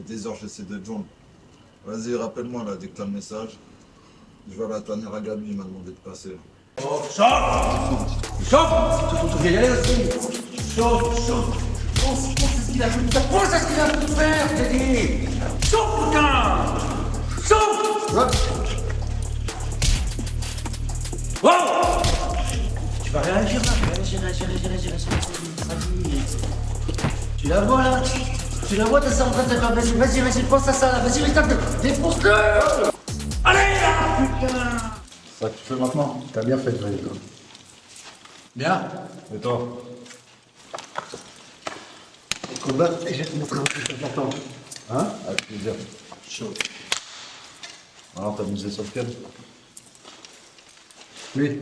des heures, j'essaie de te joindre. Vas-y, rappelle-moi là, dès que t'as le message. Je vais à la tanière à Gabi, il m'a demandé de passer. Oh, chauffe! Chauffe! Tu viens y aller aussi? Chauffe! Pense à ce qu'il a voulu faire! Pense à ce qu'il a voulu faire, je t'ai dit! Chauffe, putain! Chauffe! Ouais. Oh! Tu vas réagir là? Réagir. Tu la vois là? Tu la vois, t'es en train de te faire. Vas-y, pense à ça là, vas-y, défonce-le! Allez là, putain! Ça que tu fais maintenant? T'as bien fait de venir. Bien. Et toi? Le combat, je vais te montrer un truc important. Hein? Avec plaisir. Chaud. Alors, t'as misé sur lequel? Oui.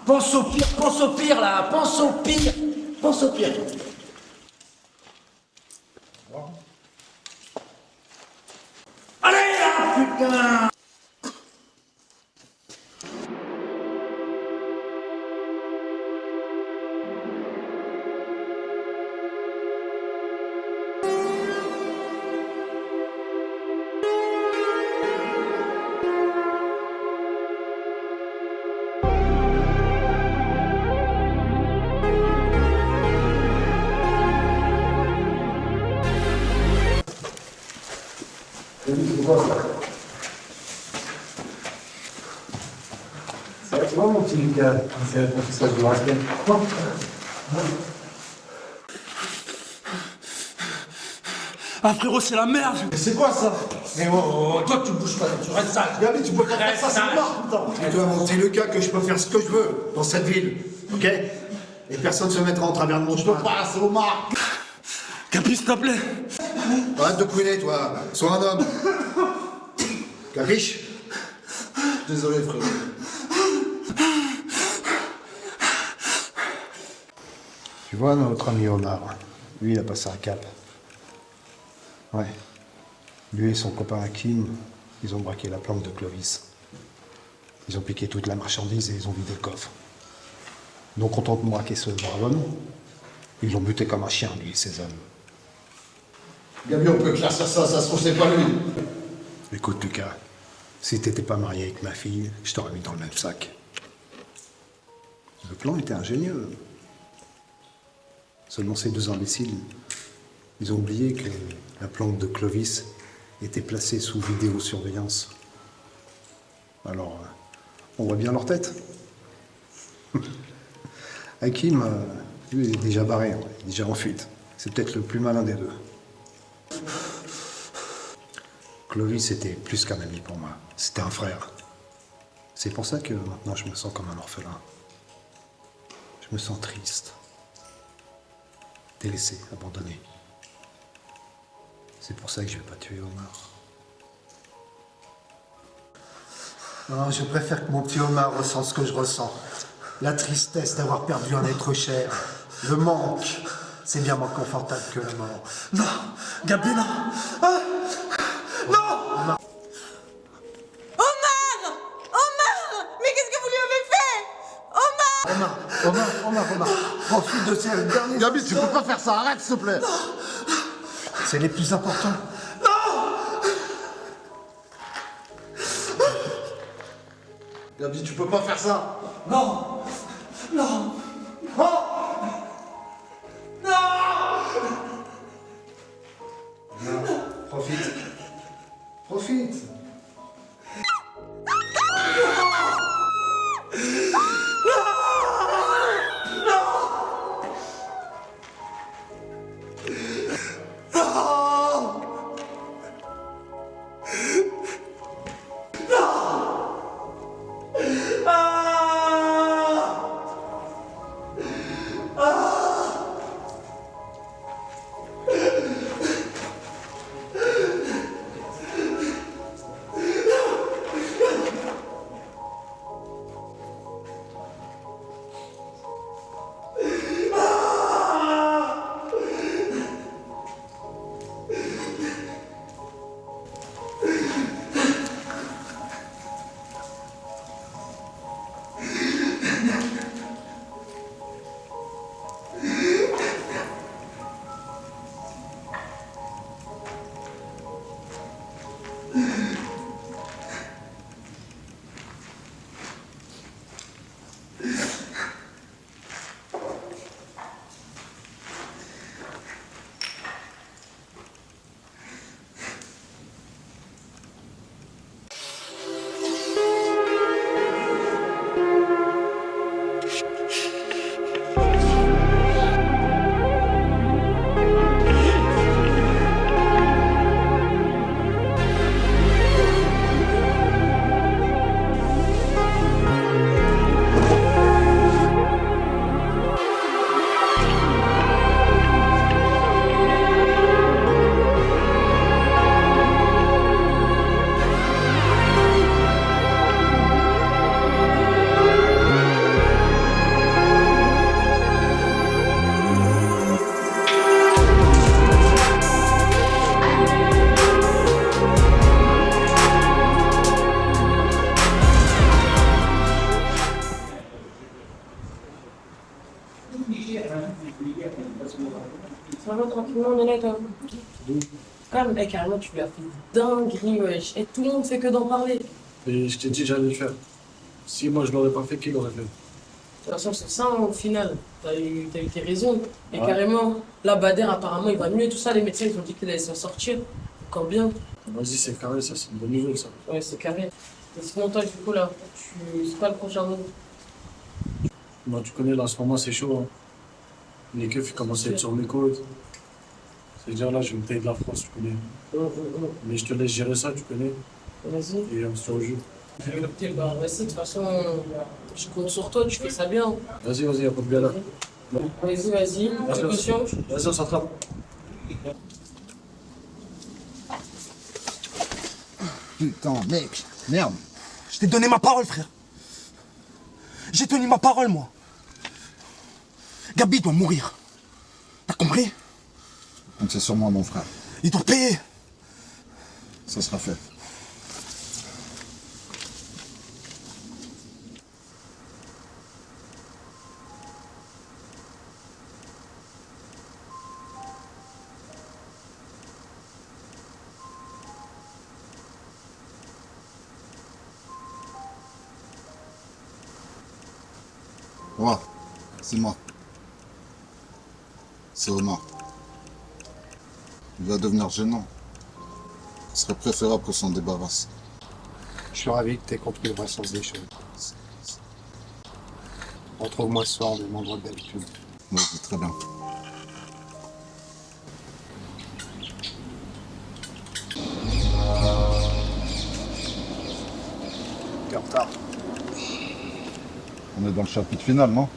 Pense au pire là, pense au pire. Allez là, putain! C'est quoi ça? C'est quoi mon petit Lucas? C'est un professeur de Rascal. Ah frérot, c'est la merde! Mais c'est quoi ça? Mais toi tu bouges pas, tu restes sage! Gabi, tu peux pas faire ça, c'est mort, putain! Dis-toi, mon petit Lucas, que je peux faire ce que je veux dans cette ville, ok? Et personne ne se mettra en travers de mon chemin. Pas, c'est Omar! Capi, s'il te plaît! Arrête de couiner, toi. Sois un homme. Capiche? Désolé, frérot. Tu vois, notre ami Omar, lui, il a passé un cap. Ouais. Lui et son copain Hakim, ils ont braqué la planque de Clovis. Ils ont piqué toute la marchandise et ils ont vidé le coffre. Non content de braquer ce brave homme, ils l'ont buté comme un chien, lui et ses hommes. Gabi, on peut classer ça se trouve, c'est pas lui. Écoute, Lucas, si t'étais pas marié avec ma fille, je t'aurais mis dans le même sac. Le plan était ingénieux. Seulement ces deux imbéciles, ils ont oublié que la planque de Clovis était placée sous vidéosurveillance. Alors, on voit bien leur tête. Hakim, lui, il est déjà barré, il est déjà en fuite. C'est peut-être le plus malin des deux. Clovis était plus qu'un ami pour moi. C'était un frère. C'est pour ça que maintenant je me sens comme un orphelin. Je me sens triste. Délaissé, abandonné. C'est pour ça que je vais pas tuer Omar. Non, je préfère que mon petit Omar ressente ce que je ressens. La tristesse d'avoir perdu un être cher. Le manque. C'est bien moins confortable que la mort. Non! Gabi, non! Ah non! Omar! Mais qu'est-ce que vous lui avez fait? Omar, profite de ces derniers... Gabi, tu peux pas faire ça, arrête, s'il te plaît! C'est les plus importants. Gabi, tu peux pas faire ça! Non! Non! Profite. va tranquillement, on est là, toi. Calme, mec, carrément, tu lui as fait dinguerie, wesh. Et tout le monde fait que d'en parler. Et je t'ai dit que j'allais le faire. Si moi je l'aurais pas fait, qui l'aurait fait? De toute façon, c'est ça, hein, au final. T'as eu tes raisons. Et Ouais. carrément, là, Bader, apparemment, il va mieux, tout ça. Les médecins, ils ont dit qu'il allait s'en sortir. Encore bien. Vas-y, c'est carré, ça, c'est une bonne nouvelle, ça. Ouais, c'est carré. Et sinon, toi, du coup, là, c'est pas le prochain mot. Bah, tu connais, là, en ce moment, c'est chaud. Hein. Les keufs, ils commencent à être sur mes côtes. C'est-à-dire, là, je vais me tailler de la France, tu connais. Mais je te laisse gérer ça, tu connais. Vas-y. Et on se tient au jus. Bah, vas-y, de toute façon, je compte sur toi, tu fais ça bien. Vas-y, y'a pas de galère. Vas-y, précaution. Vas-y, on s'attrape. Putain, mec, merde. Je t'ai donné ma parole, frère. J'ai tenu ma parole, moi. Gabi doit mourir. T'as compris? Comptez sur moi, mon frère. Il doit payer. Ça sera fait. Ouais, c'est moi. C'est Omar. Il va devenir gênant. Ce serait préférable qu'on s'en débarrasse. Je suis ravi que tu aies compris le vrai sens des choses. Retrouve-moi ce soir au même endroit que d'habitude. Vas-y, très bien. T'es en retard. On est dans le chapitre final, non?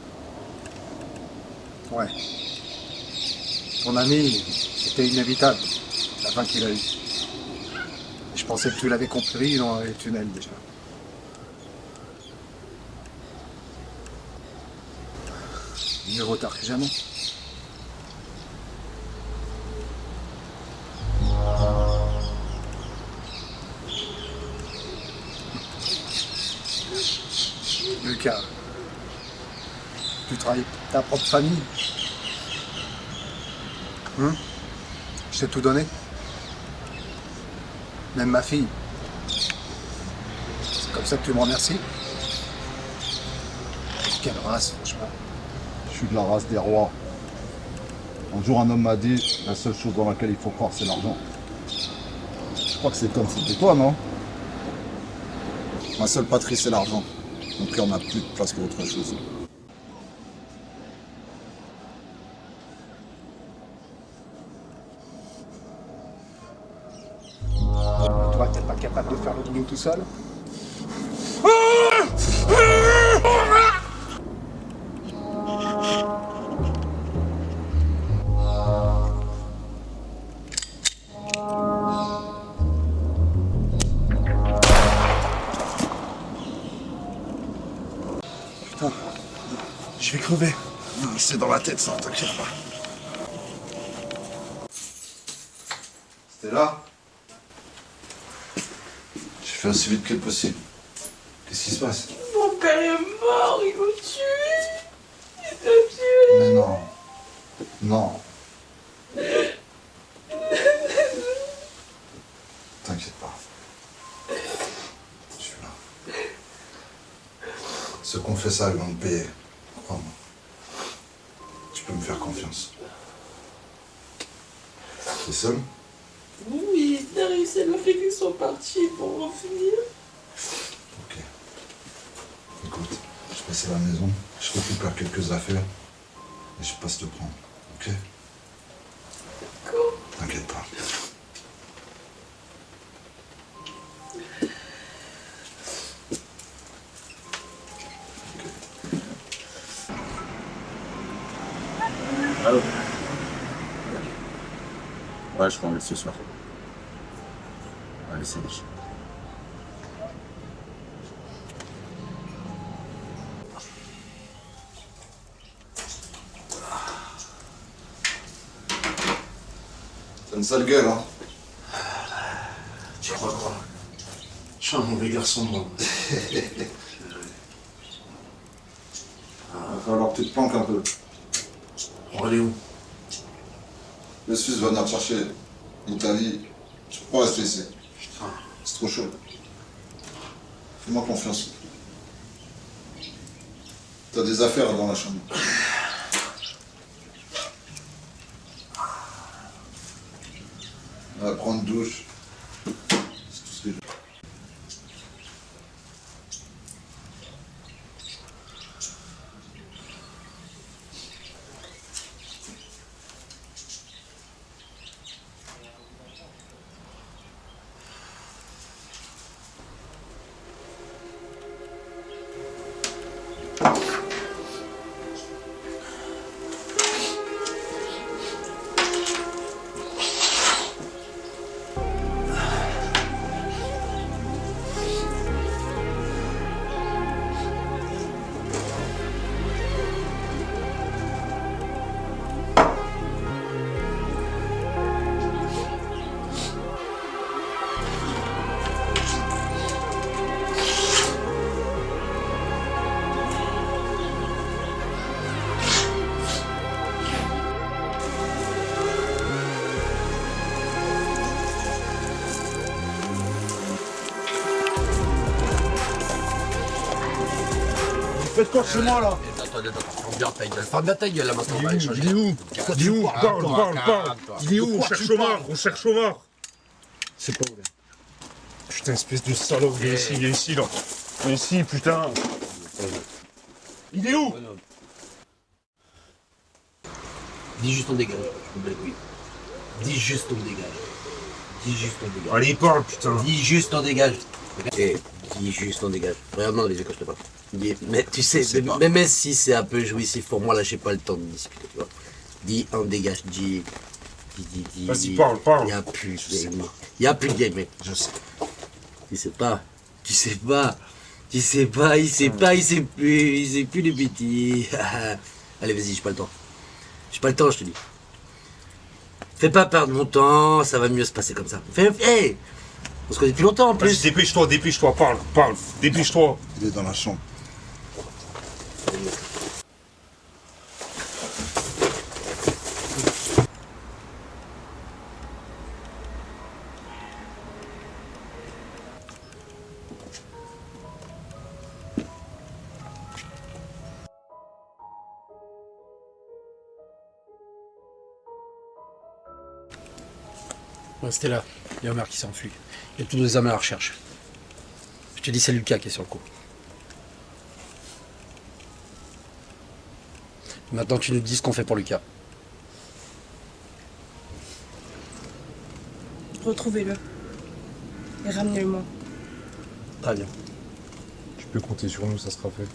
Ouais. Ton ami, c'était inévitable, la fin qu'il a eue. Je pensais que tu l'avais compris dans les tunnels déjà. Mieux vaut tard que jamais. Lucas, tu trahis ta propre famille. Je t'ai tout donné. Même ma fille. C'est comme ça que tu me remercies. Quelle race, franchement. Je suis de la race des rois. Un jour, un homme m'a dit, la seule chose dans laquelle il faut croire, c'est l'argent. Je crois que c'est comme c'était toi, non? Ma seule patrie, c'est l'argent. Donc là, on n'a plus de place pour autre chose. Toi, t'es pas capable de faire le boulot tout seul? Putain, je vais crever. C'est dans la tête, ça, t'inquiète pas. C'était là? J'ai fait aussi vite que possible. Qu'est-ce qui se passe? Mon père est mort, ils l'ont tué. Ils l'ont tué. Mais non. Non. T'inquiète pas. Je suis là. Ceux qui ont fait ça, ils vont me payer. Crois-moi. Tu peux me faire confiance. T'es seul? Oui, Darius et le fait qu'ils sont partis pour revenir. Ok. Écoute, je passe à la maison, je récupère quelques affaires et je passe te prendre. Ok? D'accord. T'inquiète pas. Allô? Ouais, je rentre ce soir. Allez, c'est dit. T'as une sale gueule, hein? Tu crois quoi? Je suis un mauvais garçon, moi. Va falloir que tu te planques un peu. On va aller où? Le Suisse va venir te chercher. L'Italie, tu peux pas rester ici. C'est trop chaud. Fais-moi confiance. T'as des affaires dans la chambre. On va prendre douche. C'est tout ce que je... Faites quoi chez moi là? Attends, ferme bien ta gueule. Ferme bien ta gueule là maintenant. On va aller changer. Il est où? Il est où? Parle. Il est où? On cherche Omar. C'est pas vrai. Putain, espèce de salope, viens ici là. Viens ici, putain. Il est où? Dis juste on dégage. Je me bats les couilles. Dis juste on dégage. Allez, parle, putain. Dis juste on dégage. Eh, dis juste on dégage. Regarde-moi dans les yeux quand je te parle. Mais tu sais, même si c'est un peu jouissif pour moi, là j'ai pas le temps de discuter, tu vois. Dis on dégage, dis. Vas-y, parle. Il y a plus de game, mec. Je sais. Il sait plus les petits. Allez, vas-y, j'ai pas le temps. Je te dis. Fais pas perdre mon temps, ça va mieux se passer comme ça. Hey, on se connaît depuis longtemps en plus. Vas-y, dépêche-toi, parle. Dépêche-toi. Il est dans la chambre. Restez là, il y a Omar qui s'enfuit. Il y a tous les hommes à la recherche. Je te dis, c'est Lucas qui est sur le coup. Maintenant, tu nous dis ce qu'on fait pour Lucas. Retrouvez-le. Et ramenez-le-moi. Très bien. Tu peux compter sur nous, ça sera fait.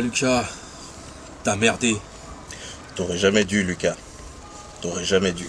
Lucas, t'as merdé. T'aurais jamais dû, Lucas. T'aurais jamais dû.